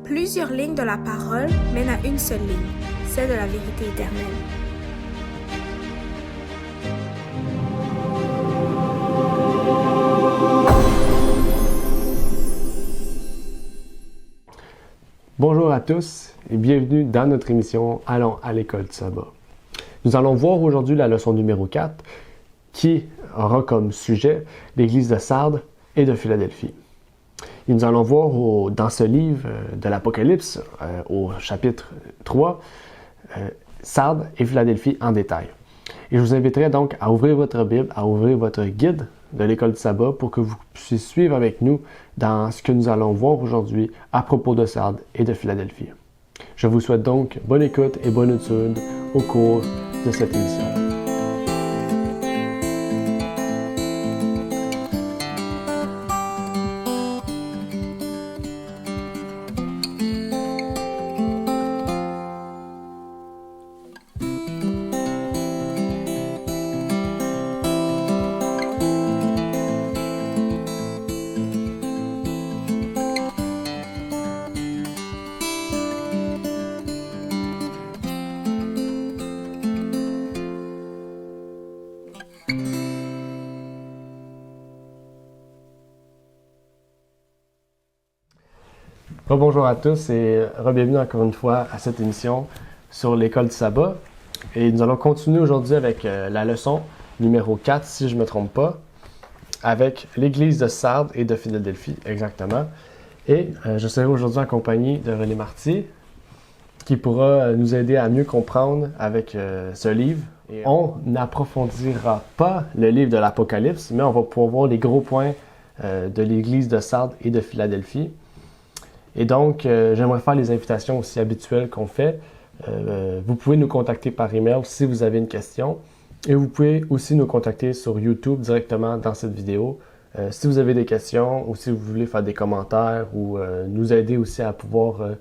Plusieurs lignes de la parole mènent à une seule ligne, celle de la vérité éternelle. Bonjour à tous et bienvenue dans notre émission Allons à l'école du sabbat. Nous allons voir aujourd'hui la leçon numéro 4 qui aura comme sujet l'Église de Sardes et de Philadelphie. Et nous allons voir dans ce livre de l'Apocalypse, au chapitre 3, Sardes et Philadelphie en détail. Et je vous inviterai donc à ouvrir votre Bible, à ouvrir votre guide de l'école du sabbat pour que vous puissiez suivre avec nous dans ce que nous allons voir aujourd'hui à propos de Sardes et de Philadelphie. Je vous souhaite donc bonne écoute et bonne étude au cours de cette émission. Bonjour à tous et bienvenue encore une fois à cette émission sur l'école du sabbat. Et nous allons continuer aujourd'hui avec la leçon numéro 4, si je ne me trompe pas, avec l'Église de Sardes et de Philadelphie, exactement. Et je serai aujourd'hui en compagnie de René Marty, qui pourra nous aider à mieux comprendre avec ce livre. Et on n'approfondira pas le livre de l'Apocalypse, mais on va pouvoir voir les gros points de l'Église de Sardes et de Philadelphie. Et donc, j'aimerais faire les invitations aussi habituelles qu'on fait. Vous pouvez nous contacter par email si vous avez une question. Et vous pouvez aussi nous contacter sur YouTube directement dans cette vidéo. Si vous avez des questions ou si vous voulez faire des commentaires ou nous aider aussi à pouvoir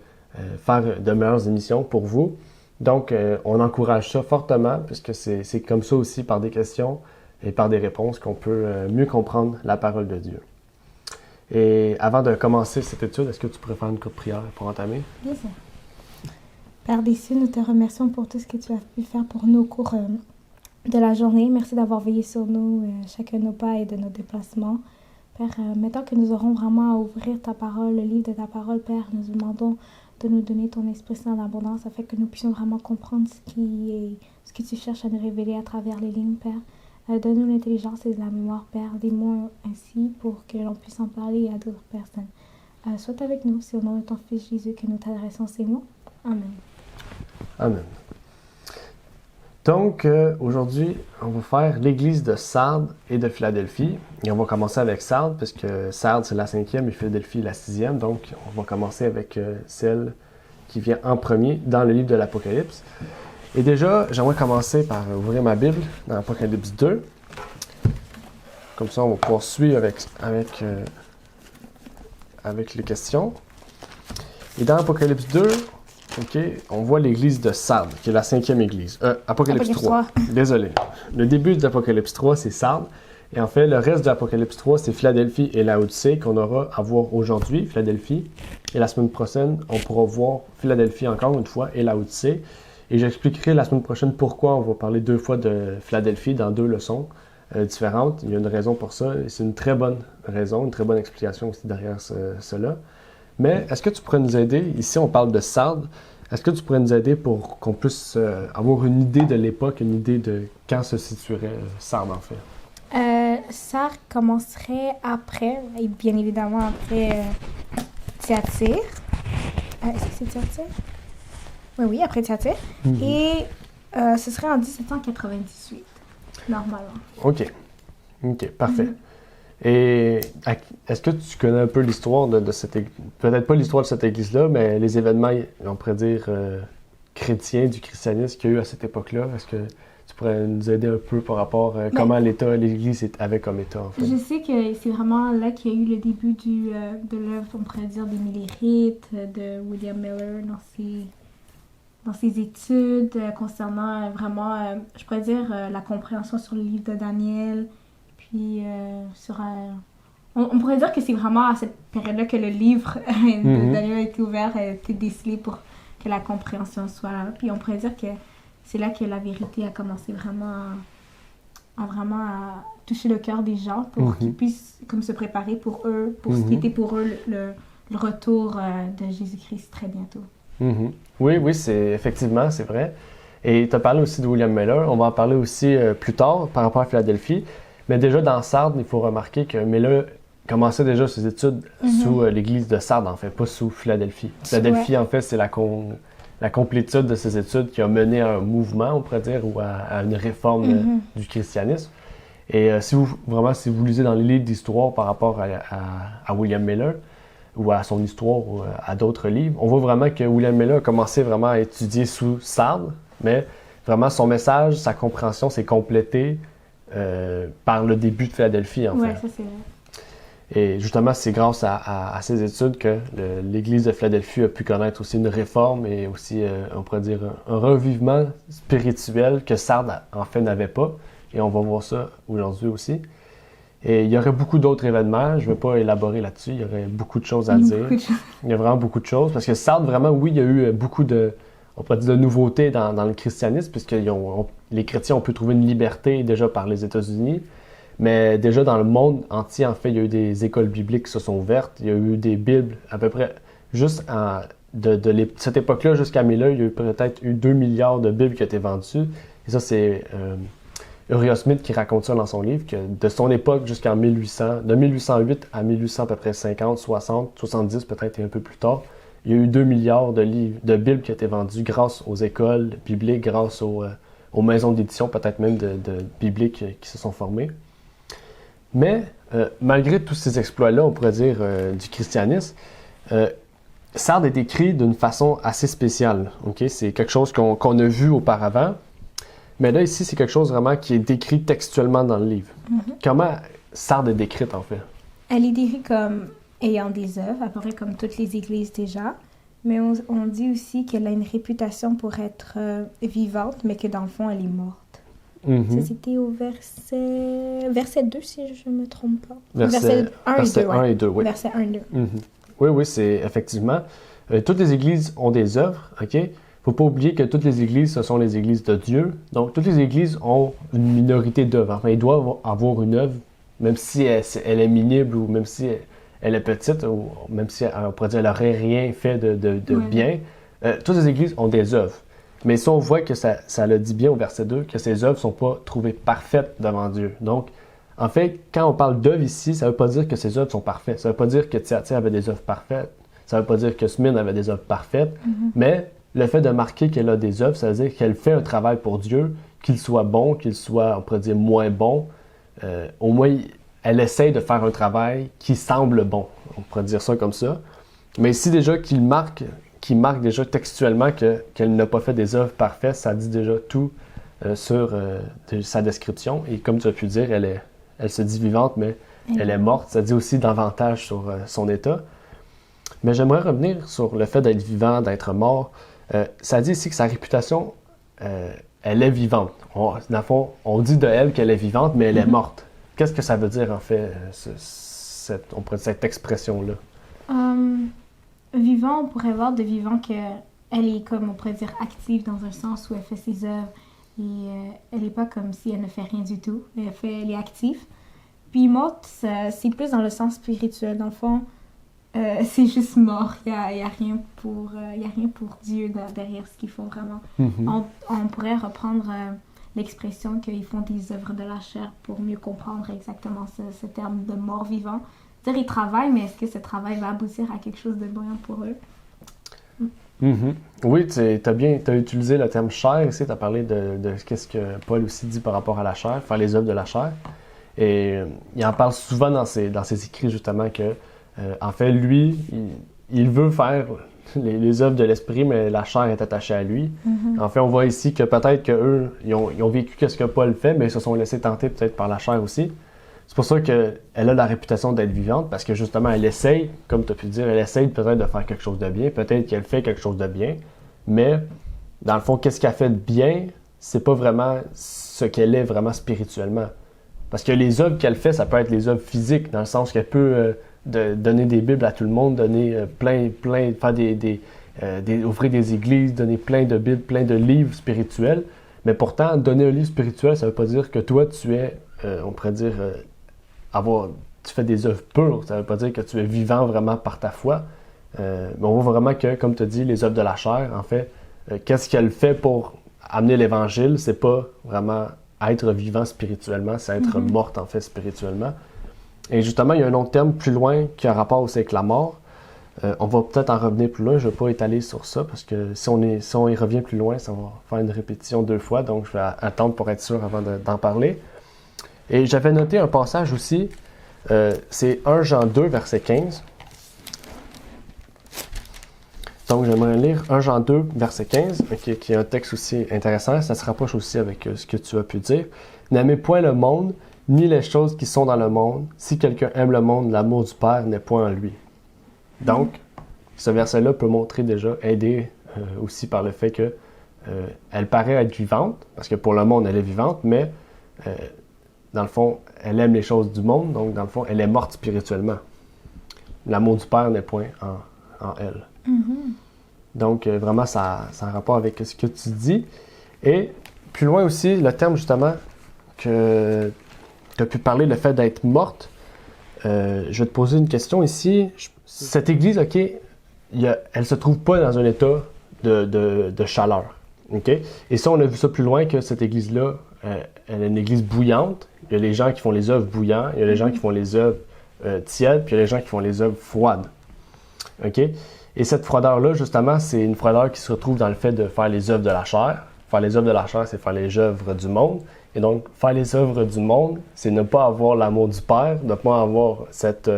faire de meilleures émissions pour vous. Donc, on encourage ça fortement puisque c'est comme ça aussi par des questions et par des réponses qu'on peut mieux comprendre la parole de Dieu. Et avant de commencer cette étude, est-ce que tu pourrais faire une courte prière pour entamer? Bien sûr. Père des cieux, nous te remercions pour tout ce que tu as pu faire pour nous au cours de la journée. Merci d'avoir veillé sur nous, chacun de nos pas et de nos déplacements. Père, maintenant que nous aurons vraiment à ouvrir ta parole, le livre de ta parole, Père, nous demandons de nous donner ton Esprit Saint en abondance afin que nous puissions vraiment comprendre ce que tu cherches à nous révéler à travers les lignes, Père. Donne-nous l'intelligence et la mémoire, Père, des mots ainsi pour que l'on puisse en parler à d'autres personnes. Sois avec nous, c'est au nom de ton Fils Jésus que nous t'adressons ces mots. Amen. Amen. Donc, aujourd'hui, on va faire l'Église de Sardes et de Philadelphie. Et on va commencer avec Sardes, puisque Sardes, c'est la 5e et Philadelphie, la 6e. Donc, on va commencer avec celle qui vient en premier dans le livre de l'Apocalypse. Et déjà, j'aimerais commencer par ouvrir ma Bible dans Apocalypse 2. Comme ça, on va pouvoir suivre avec les questions. Et dans Apocalypse 2, on voit l'église de Sardes, qui est la 5e église. Apocalypse 3. Désolé. Le début de l'Apocalypse 3, c'est Sardes. Et en fait, le reste de l'Apocalypse 3, c'est Philadelphie et Laodicée qu'on aura à voir aujourd'hui, Philadelphie. Et la semaine prochaine, on pourra voir Philadelphie encore une fois et Laodicée. Et j'expliquerai la semaine prochaine pourquoi on va parler 2 fois de Philadelphie dans 2 leçons différentes. Il y a une raison pour ça et c'est une très bonne raison, une très bonne explication aussi derrière cela. Mais est-ce que tu pourrais nous aider, ici on parle de Sardes, est-ce que tu pourrais nous aider pour qu'on puisse avoir une idée de l'époque, une idée de quand se situerait Sardes en fait? Sardes commencerait après, et bien évidemment après Thyatire. Est-ce que c'est Thyatire? Oui, après Thyatire. Mm-hmm. Et ce serait en 1798, normalement. OK, parfait. Mm-hmm. Et est-ce que tu connais un peu l'histoire de cette église? Peut-être pas l'histoire de cette église-là, mais les événements, on pourrait dire, chrétiens, du christianisme qu'il y a eu à cette époque-là. Est-ce que tu pourrais nous aider un peu par rapport à comment l'Église avait comme État, en fait? Je sais que c'est vraiment là qu'il y a eu le début de l'œuvre, on pourrait dire, d'Émile Rite, de William Miller dans ses études concernant vraiment, je pourrais dire, la compréhension sur le livre de Daniel, puis sur On pourrait dire que c'est vraiment à cette période-là que le livre de Daniel a été ouvert, a été décelé pour que la compréhension soit là. Puis on pourrait dire que c'est là que la vérité a commencé vraiment à toucher le cœur des gens pour qu'ils puissent comme se préparer pour eux, pour ce qui était pour eux le retour de Jésus-Christ très bientôt. Oui, effectivement, c'est vrai. Et tu as parlé aussi de William Miller. On va en parler aussi plus tard par rapport à Philadelphie. Mais déjà dans Sardes, il faut remarquer que Miller commençait déjà ses études sous l'église de Sardes, en fait, pas sous Philadelphie. Philadelphie, en fait, c'est la complétude de ses études qui a mené à un mouvement, on pourrait dire, ou à une réforme du christianisme. Et si vous lisez dans les livres d'histoire par rapport à William Miller, ou à son histoire, ou à d'autres livres, on voit vraiment que William Miller a commencé vraiment à étudier sous Sardes, mais vraiment son message, sa compréhension s'est complétée par le début de Philadelphie, en fait. Oui, ça c'est vrai. Et justement, c'est grâce à ces études que l'Église de Philadelphie a pu connaître aussi une réforme et aussi, on pourrait dire, un revivement spirituel que Sardes, en fait, n'avait pas. Et on va voir ça aujourd'hui aussi. Et il y aurait beaucoup d'autres événements. Je ne vais pas élaborer là-dessus. Il y aurait beaucoup de choses à dire. Il y a vraiment beaucoup de choses. Parce que Sardes, vraiment, oui, il y a eu beaucoup on pourrait dire de nouveautés dans le christianisme, puisque les chrétiens ont pu trouver une liberté déjà par les États-Unis. Mais déjà dans le monde entier, en fait, il y a eu des écoles bibliques qui se sont ouvertes. Il y a eu des Bibles à peu près, juste de cette époque-là jusqu'à Miller, il y a eu peut-être 2 milliards de Bibles qui ont été vendues. Et ça, c'est Uriah Smith qui raconte ça dans son livre, que de son époque jusqu'en 1800, de 1808 à 1800 à peu près 50, 60, 70 peut-être et un peu plus tard, il y a eu 2 milliards de Bibles qui ont été vendues grâce aux écoles bibliques, grâce aux maisons d'édition, peut-être même de bibliques qui se sont formées. Mais malgré tous ces exploits-là, on pourrait dire, du christianisme, Sardes est écrit d'une façon assez spéciale. Okay? C'est quelque chose qu'on a vu auparavant, mais là, ici, c'est quelque chose vraiment qui est décrit textuellement dans le livre. Comment Sardes est décrite, en fait? Elle est décrite comme ayant des œuvres, à peu près comme toutes les églises déjà, mais on dit aussi qu'elle a une réputation pour être vivante, mais que dans le fond, elle est morte. Ça, c'était au verset 2, si je ne me trompe pas. Verset 1 et 2, oui. Verset 1 et 2. Oui, c'est effectivement. Toutes les églises ont des œuvres, OK? Il ne faut pas oublier que toutes les églises, ce sont les églises de Dieu. Donc, toutes les églises ont une minorité d'œuvres. Enfin, ils doivent avoir une œuvre, même si elle est minime ou même si elle est petite, ou même si, on pourrait dire, elle n'aurait rien fait de bien. Toutes les églises ont des œuvres. Mais si on voit que ça le dit bien au verset 2, que ces œuvres ne sont pas trouvées parfaites devant Dieu. Donc, en fait, quand on parle d'œuvres ici, ça ne veut pas dire que ces œuvres sont parfaites. Ça ne veut pas dire que Thyatire avait des œuvres parfaites. Ça ne veut pas dire que Smyrne avait des œuvres parfaites. Mais le fait de marquer qu'elle a des œuvres, ça veut dire qu'elle fait un travail pour Dieu, qu'il soit bon, qu'il soit, on pourrait dire, moins bon. Au moins, elle essaye de faire un travail qui semble bon. On pourrait dire ça comme ça. Mais ici, déjà, qui marque déjà textuellement qu'elle n'a pas fait des œuvres parfaites, ça dit déjà tout sur sa description. Et comme tu as pu dire, elle se dit vivante, mais elle est morte. Ça dit aussi davantage sur son état. Mais j'aimerais revenir sur le fait d'être vivant, d'être mort. Ça dit ici que sa réputation, elle est vivante. Dans le fond, on dit de elle qu'elle est vivante, mais elle est morte. Qu'est-ce que ça veut dire, en fait, cette expression-là? Vivant, on pourrait voir de vivant qu'elle est, comme on pourrait dire, active dans un sens où elle fait ses œuvres. Et elle n'est pas comme si elle ne fait rien du tout. Elle est active. Puis morte, c'est plus dans le sens spirituel. Dans le fond, c'est juste mort. Il y a rien pour Dieu derrière ce qu'ils font vraiment. On pourrait reprendre l'expression qu'ils font des œuvres de la chair pour mieux comprendre exactement ce terme de mort-vivant. C'est-à-dire, ils travaillent, mais est-ce que ce travail va aboutir à quelque chose de bon pour eux? Oui, tu as utilisé le terme chair ici, tu as parlé de ce que Paul aussi dit par rapport à la chair, faire les œuvres de la chair. Et il en parle souvent dans ses écrits, justement, que en fait, lui, il veut faire les œuvres de l'esprit, mais la chair est attachée à lui. En fait, on voit ici que peut-être qu'eux, ils ont vécu ce que Paul fait, mais ils se sont laissés tenter peut-être par la chair aussi. C'est pour ça qu'elle a la réputation d'être vivante, parce que justement, elle essaye, comme tu as pu dire, elle essaye peut-être de faire quelque chose de bien, peut-être qu'elle fait quelque chose de bien, mais dans le fond, qu'est-ce qu'elle fait de bien, c'est pas vraiment ce qu'elle est vraiment spirituellement. Parce que les œuvres qu'elle fait, ça peut être les œuvres physiques, dans le sens qu'elle peut donner des Bibles à tout le monde, donner faire ouvrir des églises, donner plein de Bibles, plein de livres spirituels. Mais pourtant, donner un livre spirituel, ça ne veut pas dire que toi, tu es, on pourrait dire, tu fais des œuvres pures. Ça ne veut pas dire que tu es vivant vraiment par ta foi. Mais on voit vraiment que, comme tu as dit, les œuvres de la chair, en fait, qu'est-ce qu'elle fait pour amener l'Évangile? C'est pas vraiment être vivant spirituellement, c'est être morte, en fait, spirituellement. Et justement, il y a un autre terme plus loin qui a rapport aussi avec la mort. On va peut-être en revenir plus loin, je ne vais pas étaler sur ça, parce que si on y revient plus loin, ça va faire une répétition 2 fois, donc je vais attendre pour être sûr avant d'en parler. Et j'avais noté un passage aussi, c'est 1 Jean 2, verset 15. Donc, j'aimerais lire 1 Jean 2, verset 15, qui est un texte aussi intéressant. Ça se rapproche aussi avec ce que tu as pu dire. « N'aimez point le monde, ni les choses qui sont dans le monde. Si quelqu'un aime le monde, l'amour du Père n'est point en lui. » Donc, ce verset-là peut aider aussi par le fait que elle paraît être vivante, parce que pour le monde, elle est vivante, mais dans le fond, elle aime les choses du monde, donc dans le fond, elle est morte spirituellement. L'amour du Père n'est point en elle. Donc, vraiment, ça a un rapport avec ce que tu dis. Et plus loin aussi, le terme justement que tu as pu parler, le fait d'être morte, je vais te poser une question ici. Cette église, OK, elle se trouve pas dans un état de chaleur. OK? Et ça, on a vu ça plus loin que cette église-là, elle est une église bouillante. Il y a les gens qui font les œuvres bouillantes, il y a les gens qui font les œuvres tièdes, puis il y a les gens qui font les œuvres froides. OK? Et cette froideur-là, justement, c'est une froideur qui se retrouve dans le fait de faire les œuvres de la chair. Faire les œuvres de la chair, c'est faire les œuvres du monde. Et donc, faire les œuvres du monde, c'est ne pas avoir l'amour du Père, ne pas avoir cette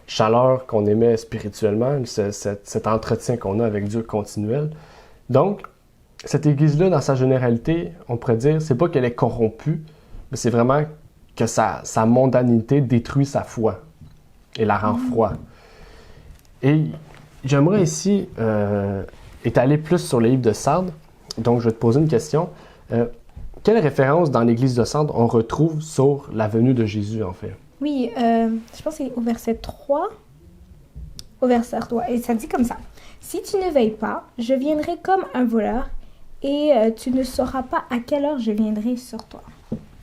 chaleur qu'on émet spirituellement, cet entretien qu'on a avec Dieu continuel. Donc, cette Église-là, dans sa généralité, on pourrait dire, c'est pas qu'elle est corrompue, mais c'est vraiment que sa mondanité détruit sa foi et la rend froide. Et j'aimerais ici étaler plus sur le livre de Sardes. Donc, je vais te poser une question. Quelle référence dans l'Église de Sardes on retrouve sur la venue de Jésus, en fait? Oui, je pense que c'est au verset 3. Au verset 3. Et ça dit comme ça. « Si tu ne veilles pas, je viendrai comme un voleur, et tu ne sauras pas à quelle heure je viendrai sur toi. »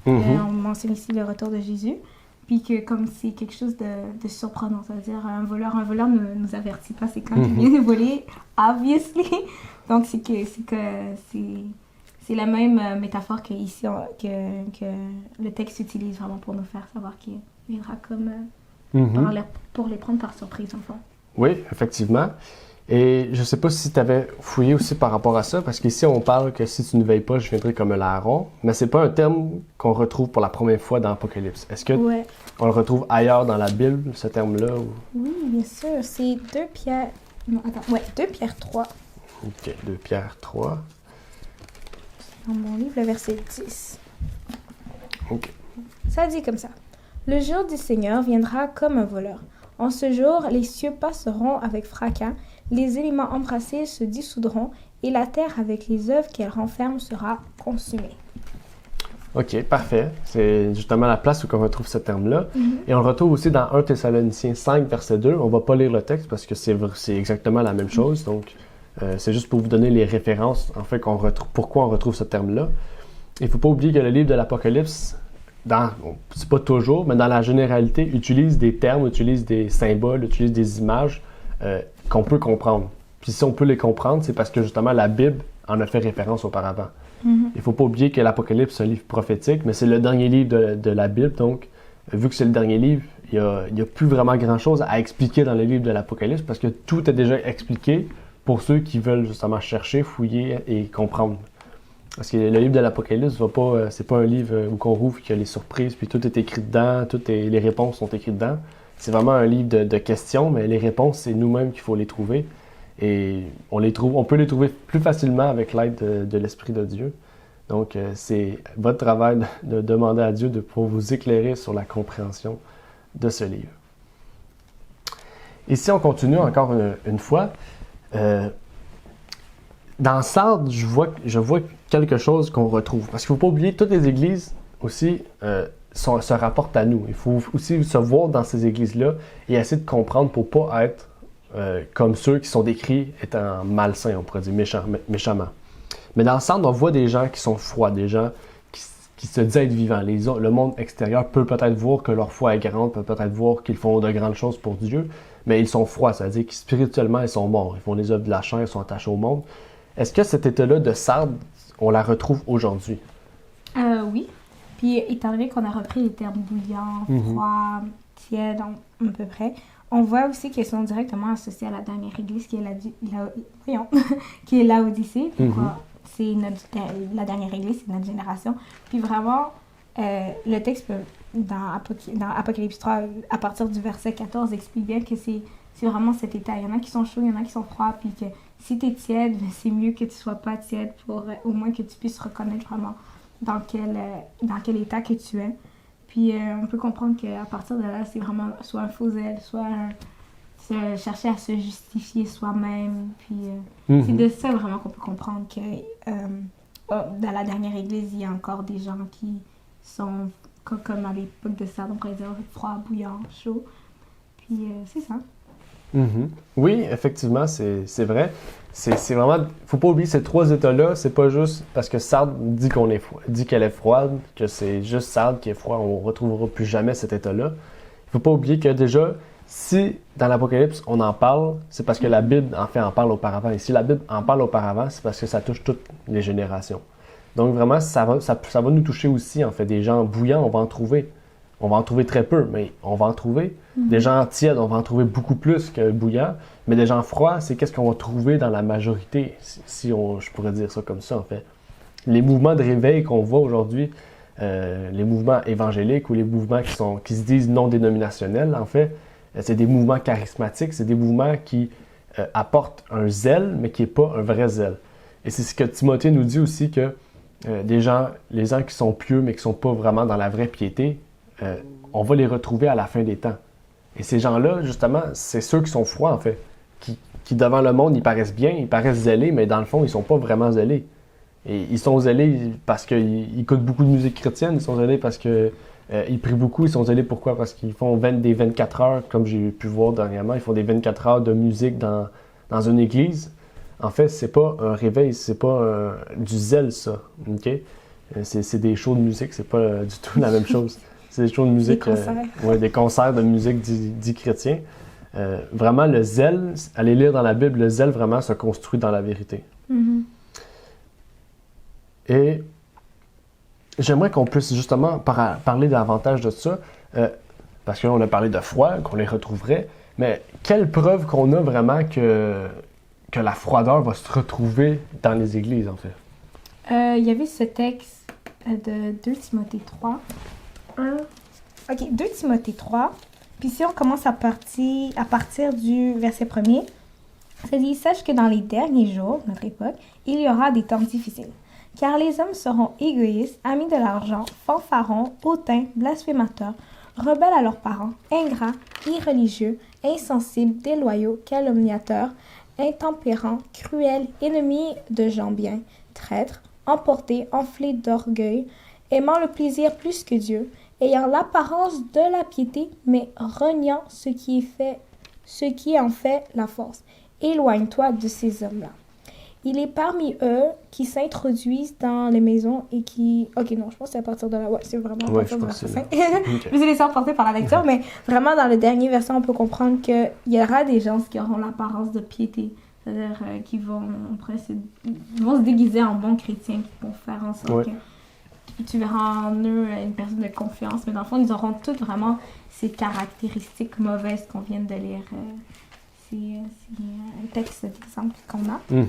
On mentionne ici le retour de Jésus. Puis que comme c'est quelque chose de surprenant, c'est-à-dire un voleur ne nous avertit pas, c'est quand il vient de voler, obviously. Donc c'est la même métaphore que ici que le texte utilise vraiment pour nous faire savoir qu'il viendra comme pour les prendre par surprise, en fait. Oui, effectivement. Et je ne sais pas si tu avais fouillé aussi par rapport à ça, parce qu'ici, on parle que si tu ne veilles pas, je viendrai comme un larron. Mais ce n'est pas un terme qu'on retrouve pour la première fois dans l'Apocalypse. Est-ce que on le retrouve ailleurs dans la Bible, ce terme-là? Ou... Oui, bien sûr. C'est 2 Pierre... Non, attends. Ouais, 2 Pierre 3. OK, 2 Pierre 3. Dans mon livre, le verset 10. OK. Ça dit comme ça. « Le jour du Seigneur viendra comme un voleur. En ce jour, les cieux passeront avec fracas, les éléments embrassés se dissoudront, et la terre avec les œuvres qu'elle renferme sera consumée. » OK, parfait. C'est justement la place où on retrouve ce terme-là. Et on le retrouve aussi dans 1 Thessaloniciens 5, verset 2. On ne va pas lire le texte parce que c'est exactement la même chose. Donc, c'est juste pour vous donner les références, en fait, pourquoi on retrouve ce terme-là. Il ne faut pas oublier que le livre de l'Apocalypse, c'est pas toujours, mais dans la généralité, utilise des termes, utilise des symboles, utilise des images qu'on peut comprendre. Puis si on peut les comprendre, c'est parce que justement la Bible en a fait référence auparavant. Il ne faut pas oublier que l'Apocalypse, c'est un livre prophétique, mais c'est le dernier livre de la Bible. Donc, vu que c'est le dernier livre, il n'y a plus vraiment grand-chose à expliquer dans le livre de l'Apocalypse parce que tout est déjà expliqué pour ceux qui veulent justement chercher, fouiller et comprendre. Parce que le livre de l'Apocalypse, c'est pas un livre où qu'on rouvre, qu'il y a les surprises, puis tout est écrit dedans, les réponses sont écrites dedans. C'est vraiment un livre de questions, mais les réponses, c'est nous-mêmes qu'il faut les trouver. Et on peut les trouver plus facilement avec l'aide de l'Esprit de Dieu. Donc, c'est votre travail de demander à Dieu pour vous éclairer sur la compréhension de ce livre. Ici, on continue encore une fois. Dans Sardes, je vois quelque chose qu'on retrouve. Parce qu'il ne faut pas oublier, toutes les églises aussi se rapportent à nous. Il faut aussi se voir dans ces églises-là et essayer de comprendre pour ne pas être comme ceux qui sont décrits étant malsains, on pourrait dire méchamment. Mais dans le centre, on voit des gens qui sont froids, des gens qui se disent être vivants. Le monde extérieur peut peut-être voir que leur foi est grande, peut peut-être voir qu'ils font de grandes choses pour Dieu, mais ils sont froids, c'est-à-dire que spirituellement, ils sont morts. Ils font les œuvres de la chair, ils sont attachés au monde. Est-ce que cet état-là de Sardes, on la retrouve aujourd'hui? Oui. Puis, étant donné qu'on a repris les termes bouillant, froid, tiède, à peu près, on voit aussi qu'ils sont directement associés à la dernière église qui est qui est Laodicée. C'est la dernière église, c'est notre génération. Puis vraiment, le texte dans Apocalypse 3, à partir du verset 14, explique bien que c'est vraiment cet état. Il y en a qui sont chauds, il y en a qui sont froids, puis que si tu es tiède, c'est mieux que tu sois pas tiède pour au moins que tu puisses reconnaître vraiment dans quel état que tu es. Puis on peut comprendre qu'à partir de là, c'est vraiment soit un faux zèle, soit chercher à se justifier soi-même. Puis c'est de ça vraiment qu'on peut comprendre que dans la dernière église, il y a encore des gens qui sont comme à l'époque de Sardes, on pourrait dire froid, bouillant, chaud. Puis c'est ça. Oui, effectivement, c'est vrai. C'est vraiment, faut pas oublier ces trois états-là. C'est pas juste parce que Sardes dit qu'elle est froide, que c'est juste Sardes qui est froid. On retrouvera plus jamais cet état-là. Il faut pas oublier que déjà, si dans l'Apocalypse on en parle, c'est parce que la Bible en parle auparavant. Et si la Bible en parle auparavant, c'est parce que ça touche toutes les générations. Donc vraiment, ça va nous toucher aussi. En fait, des gens bouillants, on va en trouver. On va en trouver très peu, mais on va en trouver. Des gens tièdes, on va en trouver beaucoup plus que bouillants. Mais des gens froids, c'est qu'est-ce qu'on va trouver dans la majorité, je pourrais dire ça comme ça, en fait. Les mouvements de réveil qu'on voit aujourd'hui, les mouvements évangéliques ou les mouvements qui se disent non dénominationnels, en fait, c'est des mouvements charismatiques, c'est des mouvements qui apportent un zèle, mais qui n'est pas un vrai zèle. Et c'est ce que Timothée nous dit aussi, que les gens qui sont pieux, mais qui ne sont pas vraiment dans la vraie piété, on va les retrouver à la fin des temps. Et ces gens-là, justement, c'est ceux qui sont froids, en fait, qui devant le monde, ils paraissent bien, ils paraissent zélés, mais dans le fond, ils ne sont pas vraiment zélés. Et ils sont zélés parce qu'ils écoutent beaucoup de musique chrétienne, ils sont zélés parce qu'ils prient beaucoup, ils sont zélés pourquoi? Parce qu'ils font des 24 heures, comme j'ai pu voir dernièrement, ils font des 24 heures de musique dans une église. En fait, c'est pas un réveil, c'est pas du zèle, ça, ok? C'est des shows de musique, c'est pas du tout la même chose. C'est des shows de musique, des concerts de musique dits chrétiens. Vraiment, le zèle, allez lire dans la Bible, le zèle vraiment se construit dans la vérité. Et j'aimerais qu'on puisse justement parler davantage de ça, parce qu'on a parlé de froid, qu'on les retrouverait, mais quelle preuve qu'on a vraiment que la froideur va se retrouver dans les églises, en fait? Il y avait ce texte de 2 Timothée 3. 2 Timothée 3. Puis si on commence à partir du verset 1er, ça dit « Sache que dans les derniers jours, notre époque, il y aura des temps difficiles. Car les hommes seront égoïstes, amis de l'argent, fanfarons, hautains, blasphémateurs, rebelles à leurs parents, ingrats, irreligieux, insensibles, déloyaux, calomniateurs, intempérants, cruels, ennemis de gens bien, traîtres, emportés, enflés d'orgueil, aimant le plaisir plus que Dieu, ayant l'apparence de la piété, mais reniant ce qui en fait la force. Éloigne-toi de ces hommes-là. Il est parmi eux qui s'introduisent dans les maisons et qui... Ok, non, je pense que c'est à partir de là. Ouais, c'est vraiment à partir de la fin. Je me suis laissée emporter par la lecture, mais vraiment, dans le dernier verset, on peut comprendre qu'il y aura des gens qui auront l'apparence de piété. C'est-à-dire qui vont se déguiser en bons chrétiens, qui vont faire en sorte que tu verras en eux une personne de confiance. Mais dans le fond, ils auront toutes vraiment ces caractéristiques mauvaises qu'on vient de lire. C'est un texte d'exemple qu'on a.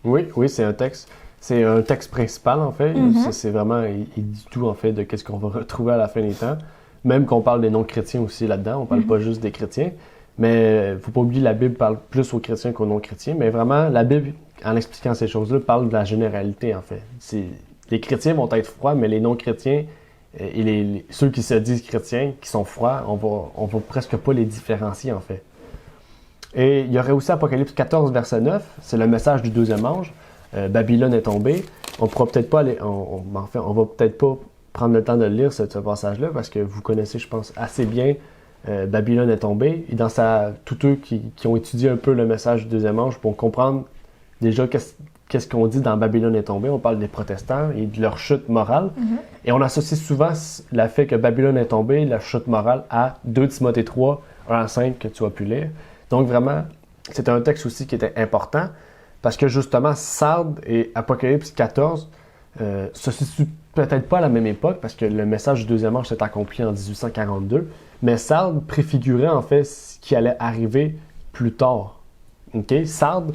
Oui, c'est un texte. C'est un texte principal, en fait. C'est vraiment, il dit tout, en fait, de qu'est-ce qu'on va retrouver à la fin des temps. Même qu'on parle des non-chrétiens aussi là-dedans. On parle pas juste des chrétiens. Mais il ne faut pas oublier, la Bible parle plus aux chrétiens qu'aux non-chrétiens. Mais vraiment, la Bible, en expliquant ces choses-là, parle de la généralité, en fait. Les chrétiens vont être froids, mais les non-chrétiens et ceux qui se disent chrétiens, qui sont froids, on va presque pas les différencier, en fait. Et il y aurait aussi Apocalypse 14, verset 9, c'est le message du deuxième ange. Babylone est tombée. On pourra peut-être pas aller, on va peut-être pas prendre le temps de lire ce passage-là parce que vous connaissez, je pense, assez bien Babylone est tombée. Et tous eux qui ont étudié un peu le message du deuxième ange vont comprendre déjà qu'est-ce qu'on dit dans Babylone est tombée. On parle des protestants et de leur chute morale. Et on associe souvent le fait que Babylone est tombée, la chute morale, à 2 Timothée 3, 1 à 5 que tu as pu lire. Donc vraiment, c'est un texte aussi qui était important parce que justement, Sardes et Apocalypse 14 se situent peut-être pas à la même époque parce que le message du deuxième ange s'est accompli en 1842, mais Sardes préfigurait en fait ce qui allait arriver plus tard. Okay? Sardes,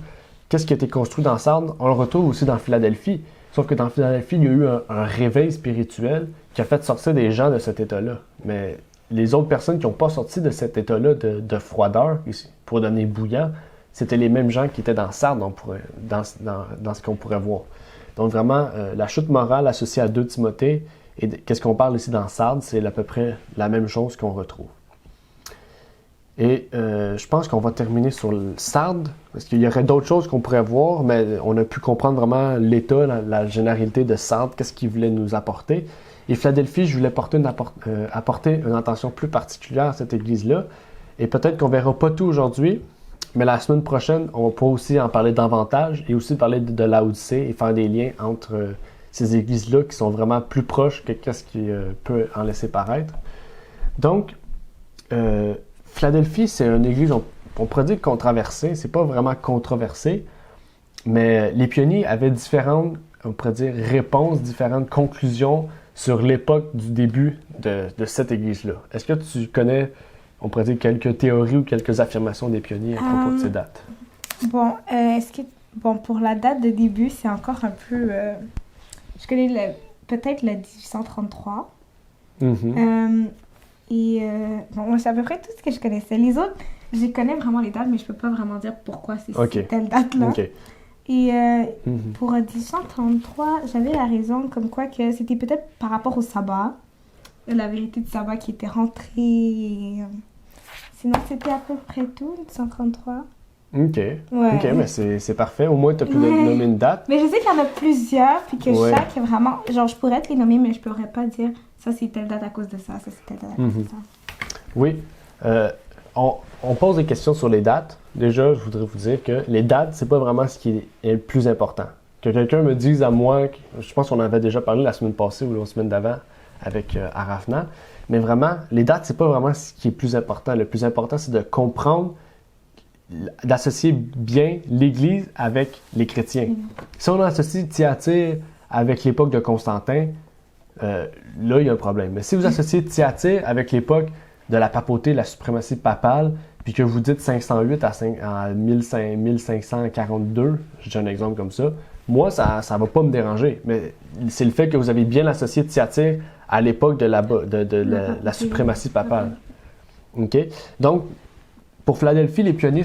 qu'est-ce qui a été construit dans Sardes? On le retrouve aussi dans Philadelphie, sauf que dans Philadelphie, il y a eu un réveil spirituel qui a fait sortir des gens de cet état-là. Mais les autres personnes qui n'ont pas sorti de cet état-là de froideur, pour donner bouillant, c'était les mêmes gens qui étaient dans Sardes, dans ce qu'on pourrait voir. Donc vraiment, la chute morale associée à 2 Timothée, et qu'est-ce qu'on parle ici dans Sardes, c'est à peu près la même chose qu'on retrouve. Et je pense qu'on va terminer sur le Sardes, parce qu'il y aurait d'autres choses qu'on pourrait voir, mais on a pu comprendre vraiment l'état, la généralité de Sardes, qu'est-ce qu'il voulait nous apporter. Et Philadelphie, je voulais apporter une attention plus particulière à cette église-là. Et peut-être qu'on ne verra pas tout aujourd'hui, mais la semaine prochaine, on va pouvoir aussi en parler davantage et aussi parler de Laodicée et faire des liens entre ces églises-là qui sont vraiment plus proches que ce qui peut en laisser paraître. Donc, Philadelphie, c'est une église, on pourrait dire controversée, c'est pas vraiment controversé, mais les pionniers avaient différentes, on pourrait dire, réponses, différentes conclusions sur l'époque du début de cette église-là. Est-ce que tu connais, on pourrait dire, quelques théories ou quelques affirmations des pionniers à propos de ces dates? Bon, pour la date de début, c'est encore un peu... je connais peut-être le 1833. Bon, c'est à peu près tout ce que je connaissais. Les autres, je connais vraiment les dates, mais je peux pas vraiment dire pourquoi c'est telle date-là. Okay. Et pour 1833, j'avais la raison comme quoi que c'était peut-être par rapport au sabbat, la vérité du sabbat qui était rentrée. Sinon, c'était à peu près tout, 1833. OK. Ouais. OK, mais c'est parfait. Au moins, tu as pu nommer une date. Mais je sais qu'il y en a plusieurs, puis que chaque est vraiment... Genre, je pourrais te les nommer, mais je pourrais pas dire ça, c'est telle date à cause de ça, ça, c'est telle date à cause de ça. Oui. On pose des questions sur les dates. Déjà, je voudrais vous dire que les dates, c'est pas vraiment ce qui est le plus important. Que quelqu'un me dise à moi, je pense qu'on en avait déjà parlé la semaine passée ou la semaine d'avant avec Arafna, mais vraiment, les dates, c'est pas vraiment ce qui est le plus important. Le plus important, c'est de comprendre, d'associer bien l'Église avec les chrétiens. Si on associe Thyatire avec l'époque de Constantin, là, il y a un problème. Mais si vous associez Thyatire avec l'époque de la papauté, la suprématie papale, puis que vous dites 508 à 1542, je dis un exemple comme ça, moi, ça ne va pas me déranger. Mais c'est le fait que vous avez bien associé Thyatire à l'époque de la suprématie papale. OK? Donc, pour Philadelphie, les pionniers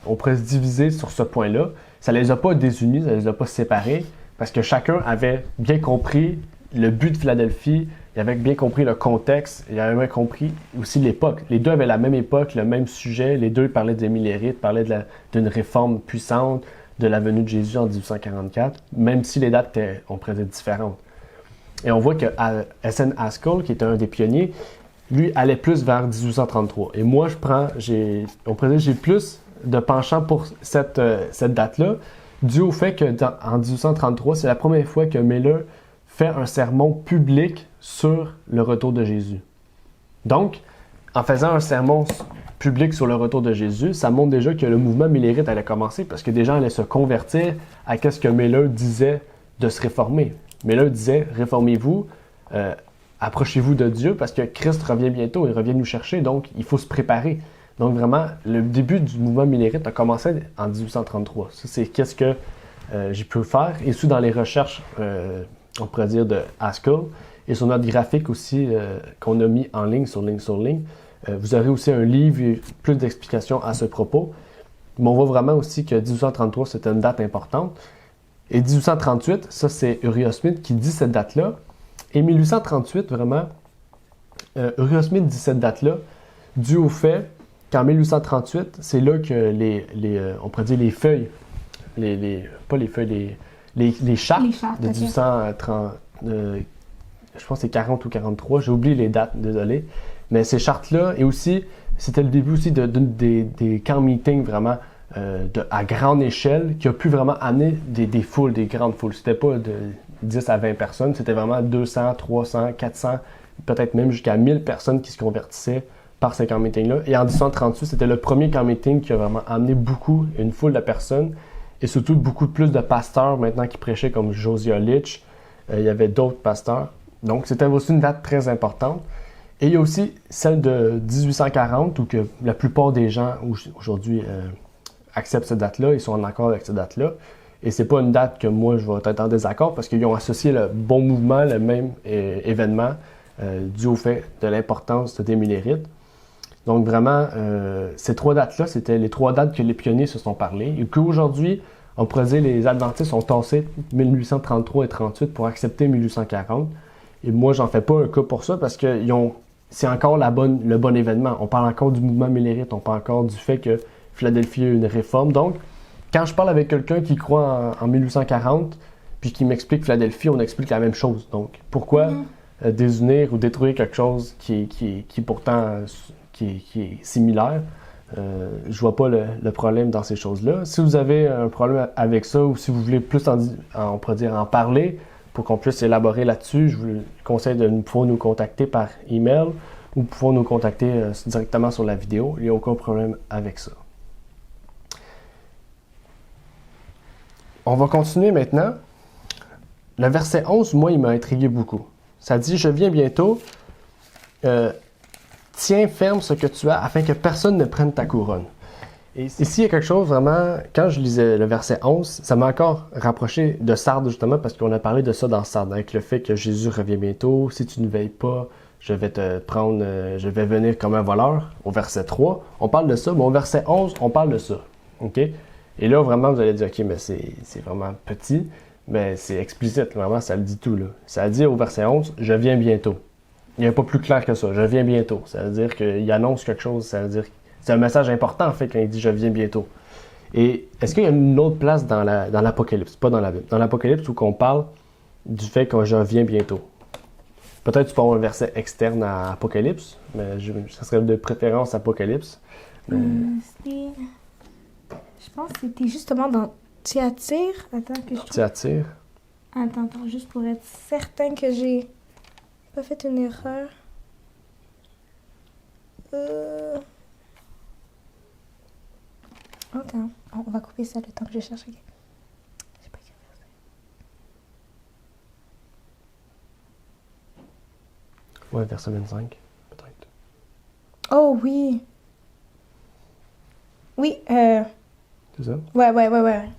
on pourrait se diviser sur ce point-là. Ça ne les a pas désunis, ça ne les a pas séparés, parce que chacun avait bien compris le but de Philadelphie, il avait bien compris le contexte, il avait bien compris aussi l'époque. Les deux avaient la même époque, le même sujet, les deux parlaient des millérites, parlaient d'une réforme puissante, de la venue de Jésus en 1844, même si les dates étaient, on pourrait dire, différentes. Et on voit que S.N. Haskell, qui était un des pionniers, lui allait plus vers 1833. Et moi, j'ai plus de penchant pour cette date-là, dû au fait qu'en 1833, c'est la première fois que Miller fait un sermon public sur le retour de Jésus. Donc, en faisant un sermon public sur le retour de Jésus, ça montre déjà que le mouvement millérite allait commencer parce que des gens allaient se convertir à ce que Miller disait de se réformer. Miller disait « Réformez-vous, approchez-vous de Dieu parce que Christ revient bientôt, il revient nous chercher, donc il faut se préparer. » Donc vraiment, le début du mouvement millérite a commencé en 1833. Ça, c'est qu'est-ce que j'ai pu faire. Et aussi dans les recherches, on pourrait dire, de Haskell, et sur notre graphique aussi qu'on a mis en ligne, sur ligne, vous aurez aussi un livre et plus d'explications à ce propos. Mais on voit vraiment aussi que 1833, c'était une date importante. Et 1838, ça c'est Uriah Smith qui dit cette date-là. Et 1838, vraiment, Uriah Smith dit cette date-là dû au fait qu'en 1838, c'est là que on pourrait dire les feuilles, pas les feuilles, les chartes de 1830, je pense que c'est 40 ou 43, j'ai oublié les dates, désolé. Mais ces chartes-là, et aussi, c'était le début aussi des camp meetings vraiment à grande échelle qui a pu vraiment amener des foules, des grandes foules. C'était pas de 10 à 20 personnes, c'était vraiment 200, 300, 400, peut-être même jusqu'à 1000 personnes qui se convertissaient par ces camp meetings-là. Et en 1838, c'était le premier camp meeting qui a vraiment amené une foule de personnes et surtout beaucoup plus de pasteurs maintenant qui prêchaient comme Josiah Litch. Il y avait d'autres pasteurs. Donc, c'était aussi une date très importante. Et il y a aussi celle de 1840 où que la plupart des gens aujourd'hui acceptent cette date-là, ils sont en accord avec cette date-là. Et c'est pas une date que moi je vais être en désaccord parce qu'ils ont associé le bon mouvement, le même événement, dû au fait de l'importance des millérites. Donc vraiment, ces 3 dates-là, c'était les 3 dates que les pionniers se sont parlé. Et qu'aujourd'hui, on pourrait dire les adventistes ont tassé 1833 et 38 pour accepter 1840. Et moi, j'en fais pas un cas pour ça parce que c'est encore le bon événement. On parle encore du mouvement millérite, on parle encore du fait que Philadelphie a eu une réforme. Donc, quand je parle avec quelqu'un qui croit en 1840 puis qui m'explique Philadelphie, on explique la même chose. Donc, pourquoi désunir ou détruire quelque chose qui pourtant est similaire? Je vois pas le problème dans ces choses-là. Si vous avez un problème avec ça ou si vous voulez plus on pourrait dire en parler pour qu'on puisse élaborer là-dessus, je vous conseille de pouvoir nous contacter par email ou pouvoir nous contacter directement sur la vidéo. Il n'y a aucun problème avec ça. On va continuer maintenant. Le verset 11, moi, il m'a intrigué beaucoup. Ça dit « Je viens bientôt. Tiens ferme ce que tu as afin que personne ne prenne ta couronne. » Et ici, il y a quelque chose vraiment, quand je lisais le verset 11, ça m'a encore rapproché de Sardes justement parce qu'on a parlé de ça dans Sardes, avec le fait que Jésus revient bientôt. Si tu ne veilles pas, je vais te prendre, je vais venir comme un voleur. Au verset 3, on parle de ça, mais au verset 11, on parle de ça. OK? Et là, vraiment, vous allez dire, OK, mais c'est vraiment petit, mais c'est explicite, vraiment, ça le dit tout, là. Ça dit au verset 11, « Je viens bientôt ». Il n'y a pas plus clair que ça, « Je viens bientôt ». Ça veut dire qu'il annonce quelque chose, ça veut dire c'est un message important, en fait, quand il dit « Je viens bientôt ». Et est-ce qu'il y a une autre place dans l'Apocalypse, pas dans la Bible, dans l'Apocalypse où on parle du fait que je viens bientôt? Peut-être tu peux avoir un verset externe à Apocalypse, mais ça serait de préférence Apocalypse. Je pense que c'était justement dans Thyatire. Attends que je trouve. Thyatire. Attends, juste pour être certain que j'ai pas fait une erreur. Attends, on va couper ça le temps que je cherche. Okay. Je sais pas quel verset. Ouais, verset 25, peut-être. Oh oui. Oui, C'est ça? Ouais.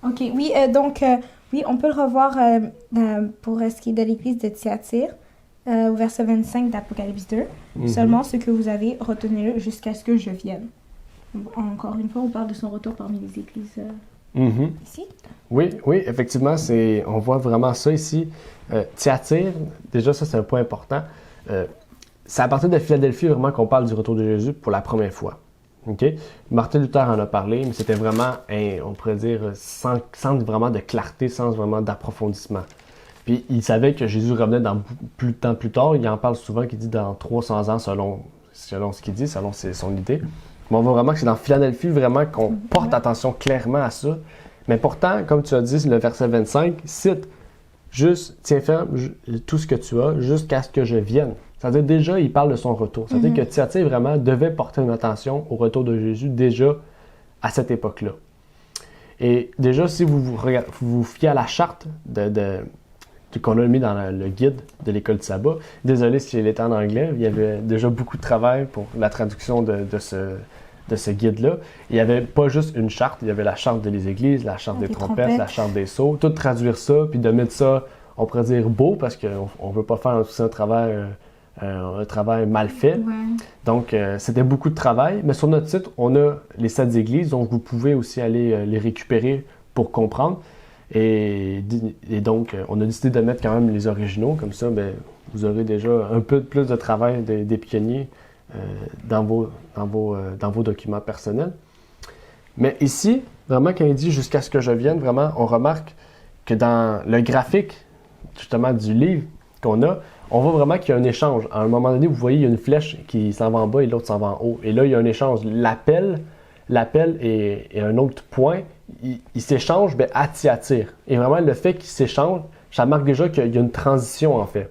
OK, oui, donc, oui, on peut le revoir pour ce qui est de l'église de Thyatire, au verset 25 d'Apocalypse 2. Seulement ce que vous avez, retenez-le jusqu'à ce que je vienne. Encore une fois, on parle de son retour parmi les églises ici. Oui, effectivement, on voit vraiment ça ici. Thyatire, déjà ça c'est un point important. C'est à partir de Philadelphie vraiment qu'on parle du retour de Jésus pour la première fois. Okay? Martin Luther en a parlé, mais c'était vraiment, on pourrait dire, sans vraiment de clarté, sans vraiment d'approfondissement. Puis il savait que Jésus revenait dans plus tard, il en parle souvent, qu'il dit dans 300 ans selon ce qu'il dit, selon son idée. Mais on voit vraiment que c'est dans Philadelphie vraiment qu'on porte attention clairement à ça. Mais pourtant, comme tu as dit, le verset 25 cite juste, tiens ferme tout ce que tu as jusqu'à ce que je vienne. C'est-à-dire déjà, il parle de son retour. C'est-à-dire que Thyatire vraiment devait porter une attention au retour de Jésus déjà à cette époque-là. Et déjà, si vous vous fiez à la charte qu'on a mis dans le guide de l'école de sabbat, désolé si elle était en anglais, il y avait déjà beaucoup de travail pour la traduction de ce guide-là. Il n'y avait pas juste une charte, il y avait la charte des églises, la charte des trompettes, la charte des sceaux, tout traduire ça, puis de mettre ça, on pourrait dire beau, parce qu'on ne veut pas faire aussi un travail mal fait. Ouais. Donc, c'était beaucoup de travail. Mais sur notre site, on a les 7 églises, donc vous pouvez aussi aller les récupérer pour comprendre. Et donc, on a décidé de mettre quand même les originaux. Comme ça, bien, vous aurez déjà un peu plus de travail des pionniers dans vos documents personnels. Mais ici, vraiment, quand il dit « jusqu'à ce que je vienne », vraiment, on remarque que dans le graphique, justement, du livre qu'on a, on voit vraiment qu'il y a un échange. À un moment donné, vous voyez, il y a une flèche qui s'en va en bas et l'autre s'en va en haut. Et là, il y a un échange. L'appel et un autre point, ils s'échangent à Thyatire. Et vraiment, le fait qu'ils s'échangent, ça marque déjà qu'il y a une transition, en fait.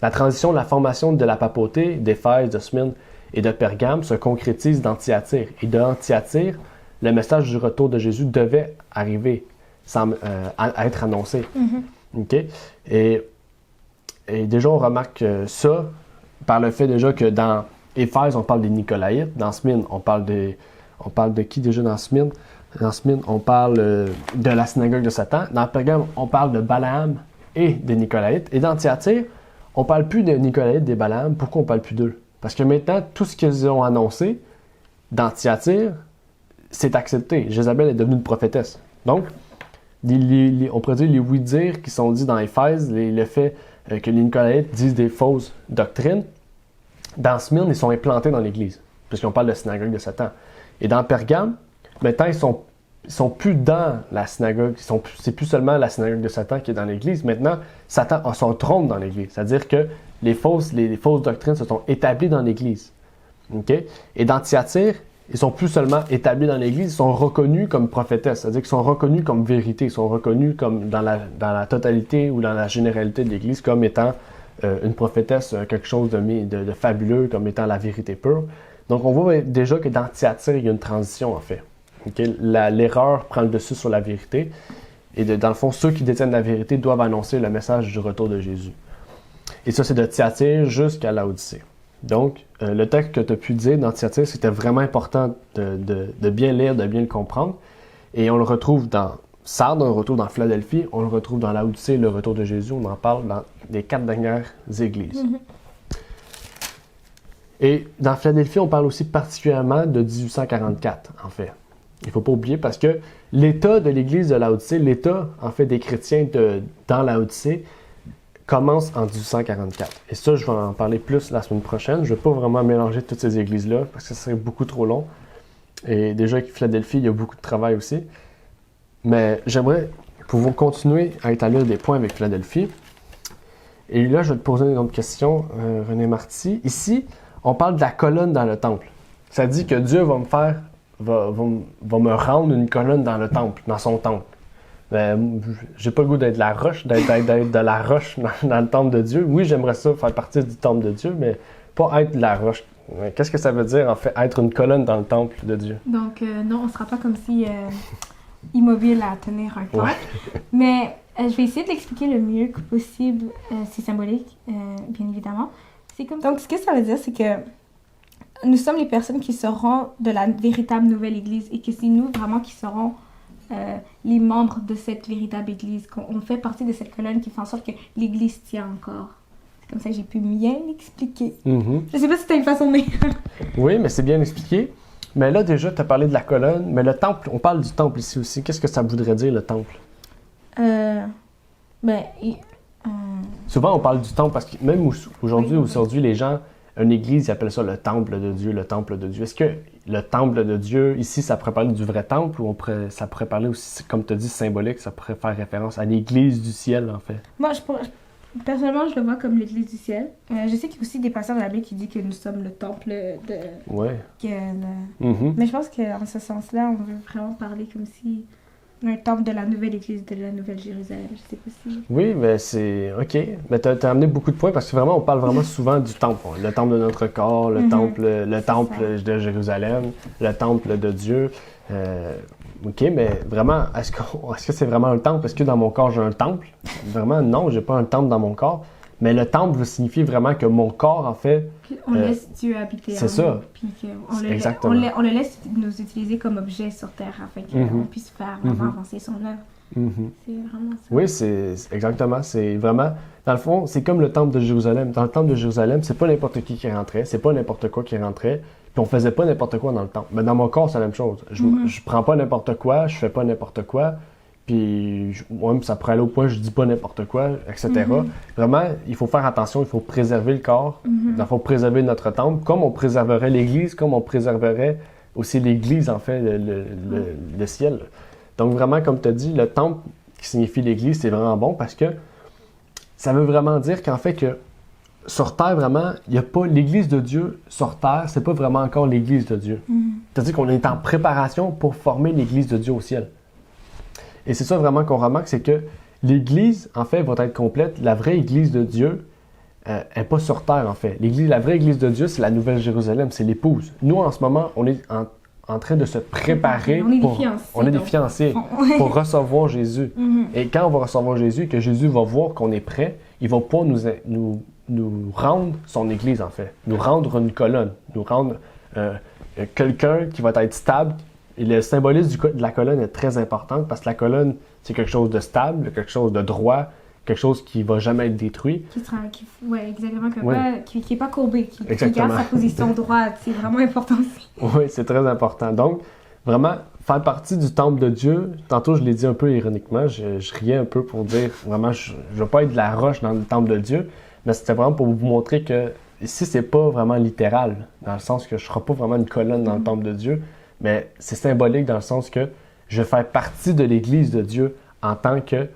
La transition, la formation de la papauté d'Éphèse, de Smyrne et de Pergame se concrétise dans Thyatire. Et dans Thyatire, le message du retour de Jésus devait arriver, à être annoncé. OK? Et déjà, on remarque ça par le fait déjà que dans Éphèse, on parle des Nicolaïtes. Dans Smyrne, on parle de qui déjà dans Smyrne? Dans Smyrne, on parle de la synagogue de Satan. Dans Pergame, on parle de Balaam et des Nicolaïtes. Et dans Thyatire, on ne parle plus des Nicolaïtes, des Balaam. Pourquoi on ne parle plus d'eux? Parce que maintenant, tout ce qu'ils ont annoncé dans Thyatire, c'est accepté. Jézabel est devenue une prophétesse. Donc, on pourrait dire les oui-dire qui sont dits dans Éphèse, le fait que les Nicolaïtes disent des fausses doctrines, dans Smyrne, ils sont implantés dans l'Église, puisqu'on parle de synagogue de Satan. Et dans Pergame, maintenant, ils sont plus dans la synagogue, c'est plus seulement la synagogue de Satan qui est dans l'Église. Maintenant, Satan a son trône dans l'Église, c'est-à-dire que les fausses doctrines se sont établies dans l'Église. Okay? Et dans Thyatire, ils sont plus seulement établis dans l'Église, ils sont reconnus comme prophétesses, c'est-à-dire qu'ils sont reconnus comme vérité, ils sont reconnus comme dans la totalité ou dans la généralité de l'Église comme étant une prophétesse, quelque chose de fabuleux, comme étant la vérité pure. Donc on voit déjà que dans Thyatire, il y a une transition en fait. Okay? L'erreur prend le dessus sur la vérité, et dans le fond, ceux qui détiennent la vérité doivent annoncer le message du retour de Jésus. Et ça, c'est de Thyatire jusqu'à Laodicée. Donc, le texte que tu as pu dire dans Thyatire, c'était vraiment important de bien lire, de bien le comprendre. Et on le retrouve dans Sardes, on le retrouve dans Philadelphie, on le retrouve dans Laodicée, le retour de Jésus. On en parle dans les 4 dernières églises. Et dans Philadelphie, on parle aussi particulièrement de 1844, en fait. Il ne faut pas oublier parce que l'état de l'église de Laodicée, l'état, en fait, des chrétiens dans Laodicée, commence en 1844. Et ça, je vais en parler plus la semaine prochaine. Je ne vais pas vraiment mélanger toutes ces églises-là parce que ce serait beaucoup trop long. Et déjà, avec Philadelphie, il y a beaucoup de travail aussi. Mais j'aimerais pouvoir continuer à établir des points avec Philadelphie. Et là, je vais te poser une autre question, René Marty. Ici, on parle de la colonne dans le temple. Ça dit que Dieu va me rendre une colonne dans le temple, dans son temple. J'ai pas le goût d'être la roche, d'être de la roche dans le temple de Dieu. Oui, j'aimerais ça faire partie du temple de Dieu, mais pas être de la roche. Qu'est-ce que ça veut dire, en fait, être une colonne dans le temple de Dieu? Donc, non, on sera pas comme si immobile à tenir un temple. Ouais. Mais je vais essayer de l'expliquer le mieux que possible. C'est symbolique, bien évidemment. Donc, ce que ça veut dire, c'est que nous sommes les personnes qui seront de la véritable nouvelle Église et que c'est nous vraiment qui serons les membres de cette véritable Église, qu'on fait partie de cette colonne qui fait en sorte que l'Église tient encore. C'est comme ça que j'ai pu bien l'expliquer. Je sais pas si tu as une façon de... Oui, mais c'est bien expliqué. Mais là, déjà, tu as parlé de la colonne, mais le temple, on parle du temple ici aussi. Qu'est-ce que ça voudrait dire, le temple? Souvent, on parle du temple parce que même aujourd'hui, les gens, une église, ils appellent ça le temple de Dieu, le temple de Dieu. Est-ce que le temple de Dieu, ici, ça pourrait parler du vrai temple ou ça pourrait parler aussi, comme tu as dit, symbolique, ça pourrait faire référence à l'église du ciel, en fait? Moi, personnellement, je le vois comme l'église du ciel. Je sais qu'il y a aussi des passages dans la Bible qui disent que nous sommes le temple de... Ouais. Mais je pense qu'en ce sens-là, on veut vraiment parler comme si... un temple de la nouvelle église de la Nouvelle Jérusalem, je sais pas si... Oui, mais c'est... OK. Mais tu as amené beaucoup de points parce que vraiment, on parle vraiment souvent du temple. Le temple de notre corps, le temple de Jérusalem, le temple de Dieu. OK, mais vraiment, est-ce que c'est vraiment un temple? Est-ce que dans mon corps, j'ai un temple? Vraiment, non, j'ai pas un temple dans mon corps. Mais le temple signifie vraiment que mon corps, en fait... Puis on laisse Dieu habiter en nous. C'est ça. Puis on le laisse nous utiliser comme objet sur Terre afin qu'on puisse faire vraiment avancer son œuvre. C'est vraiment ça. Oui, c'est exactement. C'est vraiment... Dans le fond, c'est comme le temple de Jérusalem. Dans le temple de Jérusalem, c'est pas n'importe qui rentrait, c'est pas n'importe quoi qui rentrait, puis on faisait pas n'importe quoi dans le temple. Mais dans mon corps, c'est la même chose. Je prends pas n'importe quoi, je fais pas n'importe quoi, puis moi, ça pourrait aller au point, je dis pas n'importe quoi, etc. Vraiment, il faut faire attention, il faut préserver le corps, il faut préserver notre temple, comme on préserverait l'Église, comme on préserverait aussi l'Église, en fait, le ciel. Donc vraiment, comme tu as dit, le temple qui signifie l'Église, c'est vraiment bon parce que ça veut vraiment dire qu'en fait que sur terre, vraiment, il n'y a pas l'Église de Dieu sur terre, c'est pas vraiment encore l'Église de Dieu. C'est-à-dire qu'on est en préparation pour former l'Église de Dieu au ciel. Et c'est ça vraiment qu'on remarque, c'est que l'Église, en fait, va être complète. La vraie Église de Dieu n'est pas sur terre, en fait. La vraie Église de Dieu, c'est la Nouvelle Jérusalem, c'est l'épouse. Nous, en ce moment, on est en train de se préparer. On est des fiancés pour recevoir Jésus. Et quand on va recevoir Jésus, que Jésus va voir qu'on est prêt, il va pouvoir nous rendre son Église, en fait. Nous rendre une colonne. Nous rendre quelqu'un qui va être stable. Et le symbolisme de la colonne est très important parce que la colonne, c'est quelque chose de stable, quelque chose de droit, quelque chose qui ne va jamais être détruit. Exactement. Qui n'est pas courbé, qui garde sa position droite. C'est vraiment important aussi. Oui, c'est très important. Donc, vraiment, faire partie du temple de Dieu, tantôt je l'ai dit un peu ironiquement, je riais un peu pour dire, vraiment, je ne veux pas être de la roche dans le temple de Dieu, mais c'était vraiment pour vous montrer que ici, c'est pas vraiment littéral, dans le sens que je ne serai pas vraiment une colonne dans le temple de Dieu, mais c'est symbolique dans le sens que je fais partie de l'Église de Dieu en tant que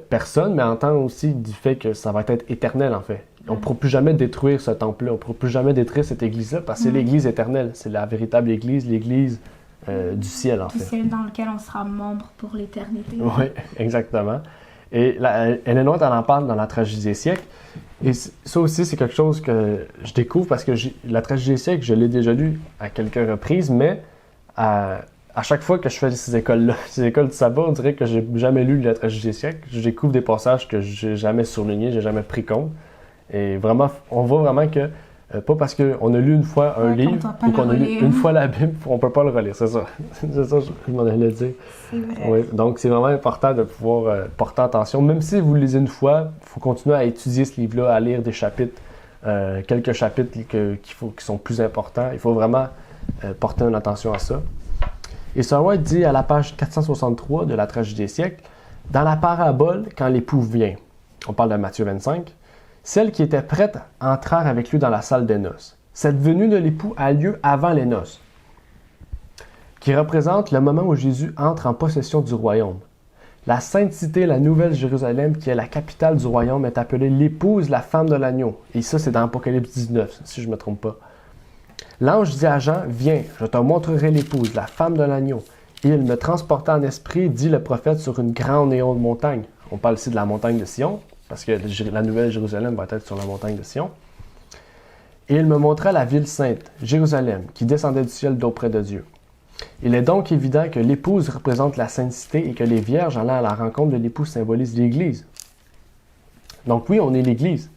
personne, mais en tant aussi du fait que ça va être éternel, en fait. On ne pourra plus jamais détruire ce temple-là, on ne pourra plus jamais détruire cette Église-là, parce que c'est l'Église éternelle, c'est la véritable Église, l'Église du ciel, en fait. Du ciel dans lequel on sera membre pour l'éternité. Oui, exactement. Et Ellen White, elle en parle dans La tragédie des siècles. Et ça aussi, c'est quelque chose que je découvre parce que La tragédie des siècles, je l'ai déjà lu à quelques reprises, mais à chaque fois que je fais ces écoles-là, ces écoles de sabbat, on dirait que j'ai jamais lu La tragédie des siècles. Je découvre des passages que j'ai jamais soulignés, j'ai jamais pris compte. Et vraiment, on voit vraiment que pas parce qu'on a lu une fois un livre ou qu'on a lu une fois la Bible, on peut pas le relire, c'est ça. C'est ça, je m'en allais dire. C'est vrai. Oui, donc c'est vraiment important de pouvoir porter attention. Même si vous le lisez une fois, il faut continuer à étudier ce livre-là, à lire des chapitres, quelques chapitres qui sont plus importants. Il faut vraiment porter une attention à ça. Et Sir White dit à la page 463 de La tragédie des siècles, dans la parabole, quand l'époux vient, on parle de Matthieu 25, celle qui était prête entrèrent avec lui dans la salle des noces. Cette venue de l'époux a lieu avant les noces, qui représente le moment où Jésus entre en possession du royaume. La sainte cité, la Nouvelle Jérusalem, qui est la capitale du royaume, est appelée l'épouse, la femme de l'agneau. Et ça, c'est dans Apocalypse 19, si je ne me trompe pas. L'ange dit à Jean, viens, je te montrerai l'épouse, la femme de l'agneau. Et il me transporta en esprit, dit le prophète, sur une grande et haute montagne. On parle ici de la montagne de Sion, parce que la Nouvelle Jérusalem va être sur la montagne de Sion. Et il me montra la ville sainte, Jérusalem, qui descendait du ciel d'auprès de Dieu. Il est donc évident que l'épouse représente la sainte cité et que les vierges allant à la rencontre de l'époux symbolisent l'Église. Donc oui, on est l'Église,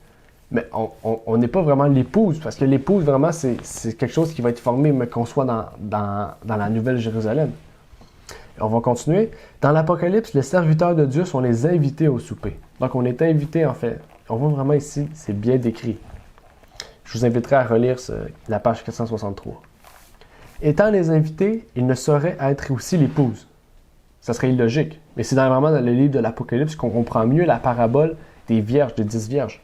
mais on n'est pas vraiment l'épouse, parce que l'épouse, vraiment, c'est quelque chose qui va être formé, mais qu'on soit dans la Nouvelle Jérusalem. On va continuer. Dans l'Apocalypse, les serviteurs de Dieu sont les invités au souper. Donc, on est invités, en fait. On voit vraiment ici, c'est bien décrit. Je vous inviterai à relire la page 463. Étant les invités, ils ne sauraient être aussi l'épouse. Ça serait illogique. Mais c'est vraiment dans le livre de l'Apocalypse qu'on comprend mieux la parabole des vierges, des 10 vierges.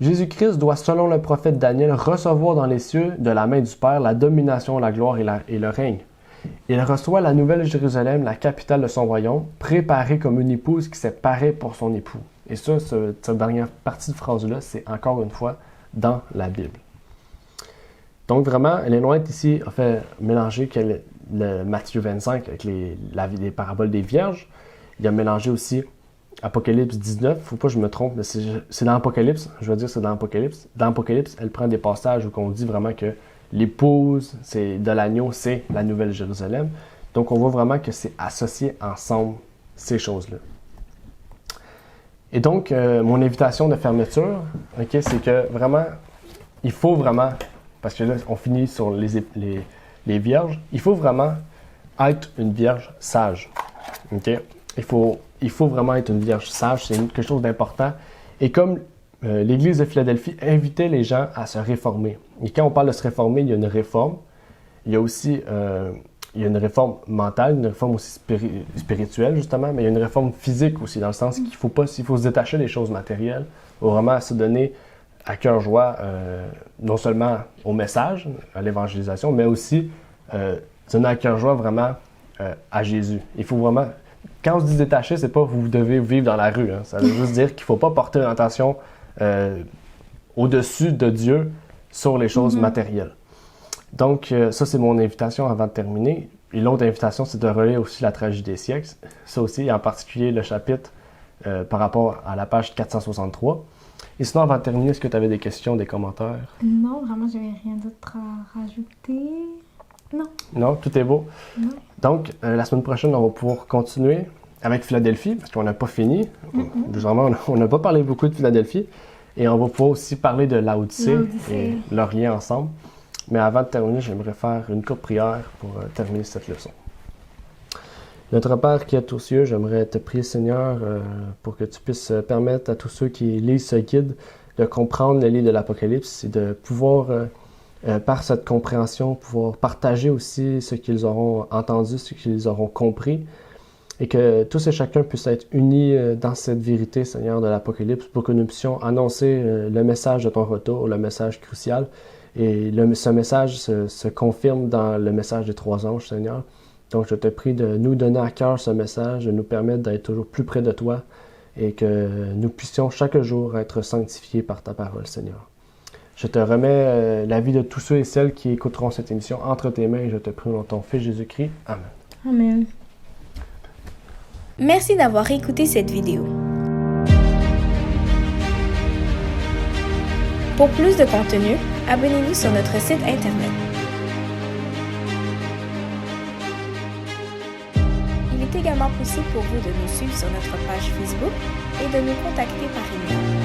Jésus-Christ doit, selon le prophète Daniel, recevoir dans les cieux, de la main du Père, la domination, la gloire et le règne. Il reçoit la Nouvelle Jérusalem, la capitale de son royaume, préparée comme une épouse qui s'est parée pour son époux. Et ça, cette dernière partie de phrase-là, c'est encore une fois dans la Bible. Donc vraiment, Ellen White ici a fait mélanger le Matthieu 25 avec les paraboles des vierges. Il a mélangé aussi Apocalypse 19, faut pas que je me trompe, mais c'est dans Apocalypse, je veux dire c'est dans Apocalypse. Dans Apocalypse, elle prend des passages où on dit vraiment que l'épouse de l'agneau, c'est la Nouvelle Jérusalem. Donc, on voit vraiment que c'est associé ensemble, ces choses-là. Et donc, mon invitation de fermeture, c'est que vraiment, il faut vraiment, parce que là, on finit sur les vierges, il faut vraiment être une vierge sage. Okay? Il faut vraiment être une vierge sage, c'est quelque chose d'important. Et comme l'Église de Philadelphie invitait les gens à se réformer. Et quand on parle de se réformer, il y a une réforme. Il y a aussi une réforme mentale, une réforme aussi spirituelle, justement, mais il y a une réforme physique aussi, dans le sens qu'il faut se détacher des choses matérielles, il faut vraiment se donner à cœur joie, non seulement au message, à l'évangélisation, mais aussi donner à cœur joie vraiment à Jésus. Il faut vraiment... Quand on se dit détacher, c'est pas vous devez vivre dans la rue. Hein. Ça veut juste dire qu'il ne faut pas porter une attention au-dessus de Dieu sur les choses matérielles. Donc, ça, c'est mon invitation avant de terminer. Et l'autre invitation, c'est de relire aussi La tragédie des siècles. Ça aussi, en particulier le chapitre par rapport à la page 463. Et sinon, avant de terminer, est-ce que tu avais des questions, des commentaires? Non, vraiment, je n'avais rien d'autre à rajouter. Non. Non, tout est beau. Non. Donc, la semaine prochaine, on va pouvoir continuer avec Philadelphie, parce qu'on n'a pas fini. Vraiment, on n'a pas parlé beaucoup de Philadelphie. Et on va pouvoir aussi parler de Laodicée et leur lien ensemble. Mais avant de terminer, j'aimerais faire une courte prière pour terminer cette leçon. Notre Père qui est aux cieux, j'aimerais te prier, Seigneur, pour que tu puisses permettre à tous ceux qui lisent ce guide de comprendre le livre de l'Apocalypse et de pouvoir, par cette compréhension, pouvoir partager aussi ce qu'ils auront entendu, ce qu'ils auront compris, et que tous et chacun puissent être unis dans cette vérité, Seigneur, de l'Apocalypse, pour que nous puissions annoncer le message de ton retour, le message crucial. Et ce message se confirme dans le message des 3 anges, Seigneur. Donc, je te prie de nous donner à cœur ce message, de nous permettre d'être toujours plus près de toi et que nous puissions chaque jour être sanctifiés par ta parole, Seigneur. Je te remets la vie de tous ceux et celles qui écouteront cette émission entre tes mains et je te prie au nom de ton Fils Jésus-Christ. Amen. Amen. Merci d'avoir écouté cette vidéo. Pour plus de contenu, abonnez-vous sur notre site internet. Il est également possible pour vous de nous suivre sur notre page Facebook et de nous contacter par email.